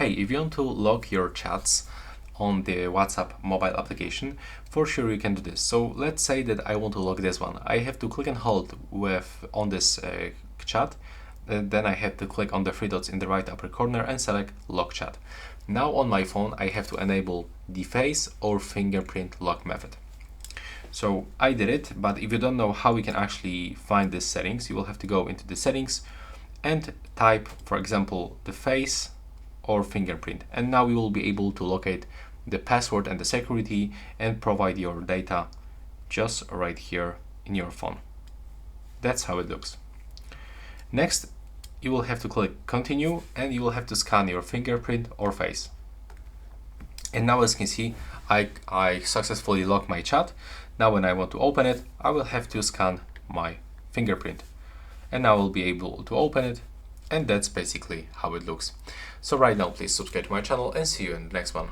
Hey, if you want to lock your chats on the WhatsApp mobile application, for sure you can do this. So let's say that I want to lock this one. I have to click and hold on this chat. Then I have to click on the three dots in the right upper corner and select lock chat. Now on my phone, I have to enable the face or fingerprint lock method. So I did it, but if you don't know how we can actually find these settings, you will have to go into the settings and type, for example, the face or fingerprint. And now you will be able to locate the password and the security and provide your data just right here in your phone. That's how it looks. Next, you will have to click continue and you will have to scan your fingerprint or face. And now, as you can see, I successfully locked my chat. Now when I want to open it, I will have to scan my fingerprint. And now I will be able to open it. And that's basically how it looks. So right now, please subscribe to my channel and see you in the next one.